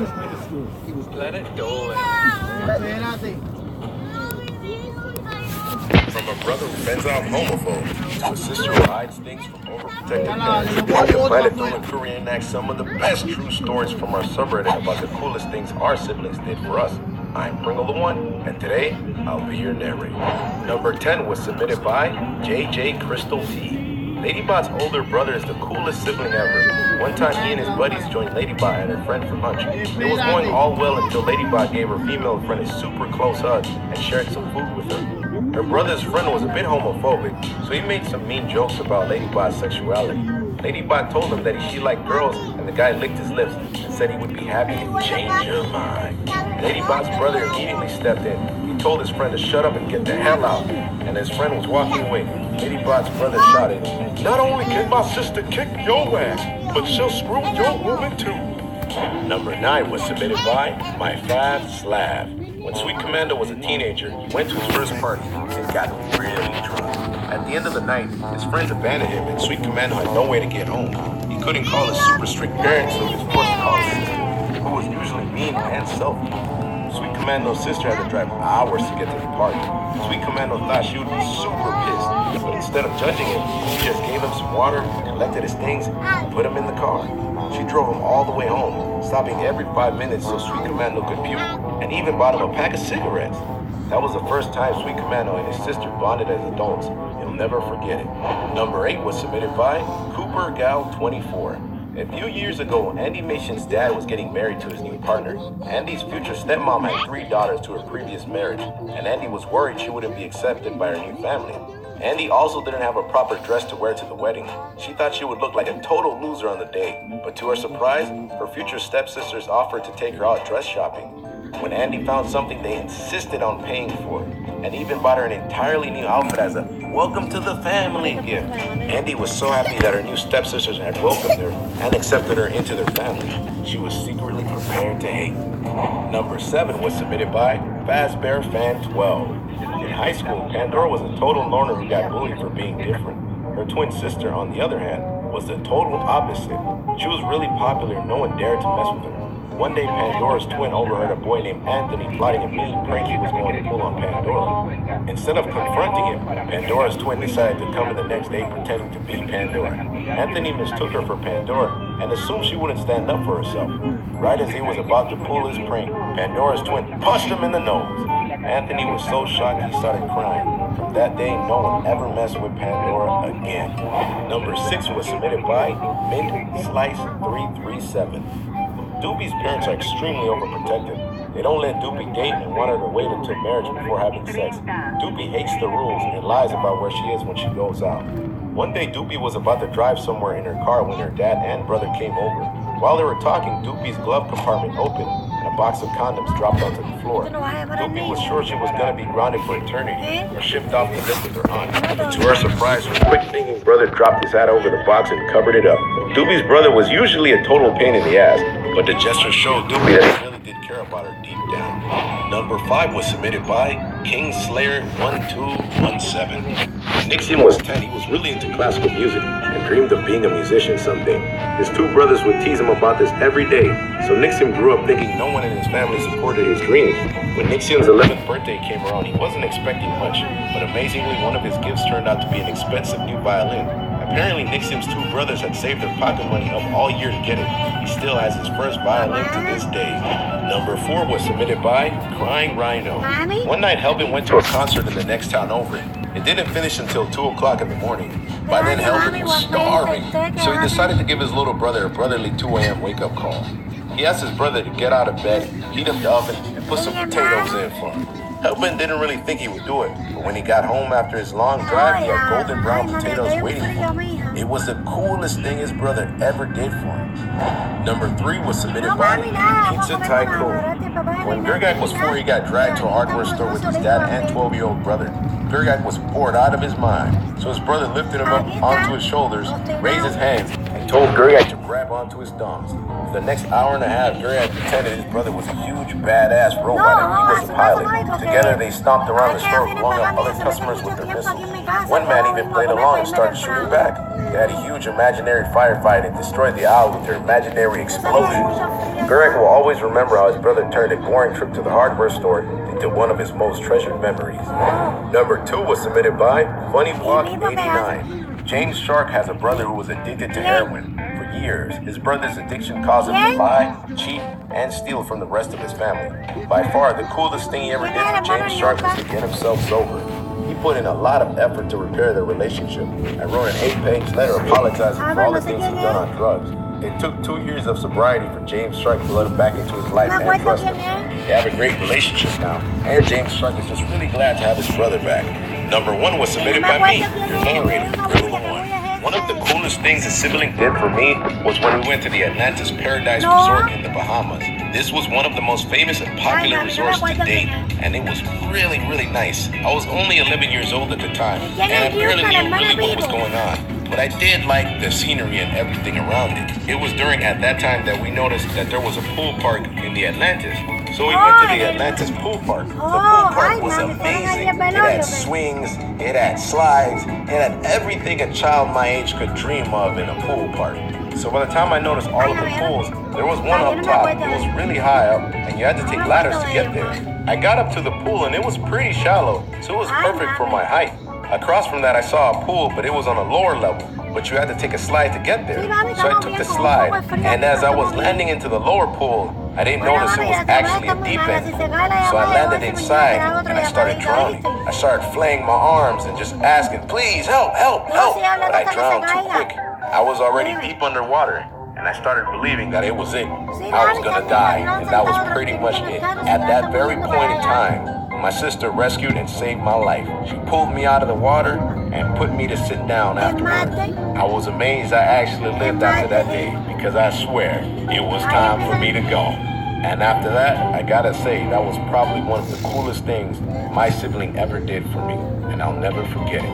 Let it go. From a brother who fends off homophobes to a sister who hides things from overprotective parents, watch a Planet Film crew reenact some of the best true stories from our subreddit about the coolest things our siblings did for us. I'm Pringle the One, and today I'll be your narrator. Number 10 was submitted by JJ Crystal T. Ladybot's older brother is the coolest sibling ever. One time he and his buddies joined Ladybot and her friend for lunch. It was going all well until Ladybot gave her female friend a super close hug and shared some food with her. Her brother's friend was a bit homophobic, so he made some mean jokes about Ladybot's sexuality. Ladybot told him that she liked girls, and the guy licked his lips and said he would be happy to change her mind. Ladybot's brother immediately stepped in. He told his friend to shut up and get the hell out, and as his friend was walking away, Ladybot's brother shouted, "Not only can my sister kick your ass, but she'll screw your woman too." Number 9 was submitted by My Fab Slav. When Sweet Commando was a teenager, he went to his first party and got really drunk. At the end of the night, his friends abandoned him and Sweet Commando had no way to get home. He couldn't call his super strict parents, so he was forced to call his sister, who was usually mean and selfish. Sweet Commando's sister had to drive hours to get to the party. Sweet Commando thought she would be super pissed, but instead of judging him, she just gave him some water, collected his things, and put him in the car. She drove him all the way home, stopping every 5 minutes so Sweet Commando could puke, and even bought him a pack of cigarettes. That was the first time Sweet Commando and his sister bonded as adults. He'll never forget it. Number 8 was submitted by Cooper Gal 24. A few years ago, Andy Mason's dad was getting married to his new partner. Andy's future stepmom had 3 daughters to her previous marriage, and Andy was worried she wouldn't be accepted by her new family. Andy also didn't have a proper dress to wear to the wedding. She thought she would look like a total loser on the day, but to her surprise, her future stepsisters offered to take her out dress shopping. When Andy found something they insisted on paying for, and even bought her an entirely new outfit as a welcome to the family gift. Andy was so happy that her new stepsisters had welcomed her and accepted her into their family. She was secretly prepared to hate. Number 7 was submitted by Fazbear Fan 12. In high school, Pandora was a total loner who got bullied for being different. Her twin sister, on the other hand, was the total opposite. She was really popular and no one dared to mess with her. One day, Pandora's twin overheard a boy named Anthony plotting a mean prank he was going to pull on Pandora. Instead of confronting him, Pandora's twin decided to come in the next day pretending to be Pandora. Anthony mistook her for Pandora and assumed she wouldn't stand up for herself. Right as he was about to pull his prank, Pandora's twin punched him in the nose. Anthony was so shocked he started crying. From that day, no one ever messed with Pandora again. Number 6 was submitted by Mint Slice 337. Doopie's parents are extremely overprotective. They don't let Doopie date and want her to wait until marriage before having sex. Doopie hates the rules and lies about where she is when she goes out. One day, Doopie was about to drive somewhere in her car when her dad and brother came over. While they were talking, Doopie's glove compartment opened and a box of condoms dropped onto the floor. Doopie was sure she was going to be grounded for eternity or shipped off to live with her aunt. But to her surprise, her quick-thinking brother dropped his hat over the box and covered it up. Doopie's brother was usually a total pain in the ass, but the gesture showed Doopie that he really did care about her deep down. Number 5 was submitted by Kingslayer 1217. When Nixium was 10, he was really into classical music and dreamed of being a musician someday. His 2 brothers would tease him about this every day, so Nixium grew up thinking no one in his family supported his dreams. When Nixium's 11th birthday came around, he wasn't expecting much, but amazingly, one of his gifts turned out to be an expensive new violin. Apparently, Nixium's 2 brothers had saved their pocket money up all year to get it. He still has his first violin to this day. Number 4 was submitted by Crying Rhino. One night, Helbin went to a concert in the next town over. It didn't finish until 2 o'clock in the morning. By then, Helbin was starving, so he decided to give his little brother a brotherly 2 a.m. wake-up call. He asked his brother to get out of bed, heat up the oven, and put some potatoes in for him. Helbin didn't really think he would do it, but when he got home after his long drive, he had golden brown potatoes waiting for him. It was the coolest thing his brother ever did for him. Number 3 was submitted by Pizza Tycoon. When Gergak was 4, he got dragged to a hardware store with his dad and 12-year-old brother. Gergak was bored out of his mind, so his brother lifted him up onto his shoulders, raised his hands, and told Guriak to grab onto his thumbs. For the next hour and a half, Guriak pretended his brother was a huge, badass robot and he was a pilot. Together, they stomped around the store, blowing up other customers with their missiles. One man even played along and started shooting back. They had a huge imaginary firefight and destroyed the owl with their imaginary explosions. Guriak will always remember how his brother turned a boring trip to the hardware store into one of his most treasured memories. Number 2 was submitted by Funny Block 89. James Shark has a brother who was addicted to heroin. For years, his brother's addiction caused him to lie, cheat, and steal from the rest of his family. By far, the coolest thing he ever did for James Shark was to get himself sober. He put in a lot of effort to repair their relationship. I wrote an 8-page letter apologizing for all the things he'd done on drugs. It took 2 years of sobriety for James Shark to let him back into his life and trust him. They have a great relationship now, and James Shark is just really glad to have his brother back. Number 1 was submitted by me, your narrator, Riddle One. One of the coolest things a sibling did for me was when we went to the Atlantis Paradise Resort in the Bahamas. This was one of the most famous and popular resorts to date, and it was really, really nice. I was only 11 years old at the time, and I barely knew really what was going on. But I did like the scenery and everything around it. It was during at that time that we noticed that there was a pool park in the Atlantis. So we went to the Atlantis pool park. The pool park was amazing. It had swings, it had slides, it had everything a child my age could dream of in a pool park. So by the time I noticed all of the pools, there was one up top. It was really high up, and you had to take ladders to get there. I got up to the pool, and it was pretty shallow, so it was perfect for my height. Across from that, I saw a pool, but it was on a lower level. But you had to take a slide to get there. So I took the slide, and as I was landing into the lower pool, I didn't notice it was actually a deep end pool. So I landed inside, and I started drowning. I started flaying my arms and just asking, please, help, help, help. But I drowned too quick. I was already deep underwater, and I started believing that it was it. I was gonna die, and that was pretty much it. At that very point in time, my sister rescued and saved my life. She pulled me out of the water and put me to sit down afterwards. I was amazed I actually lived after that day because I swear it was time for me to go. And after that, I gotta say, that was probably one of the coolest things my sibling ever did for me, and I'll never forget it.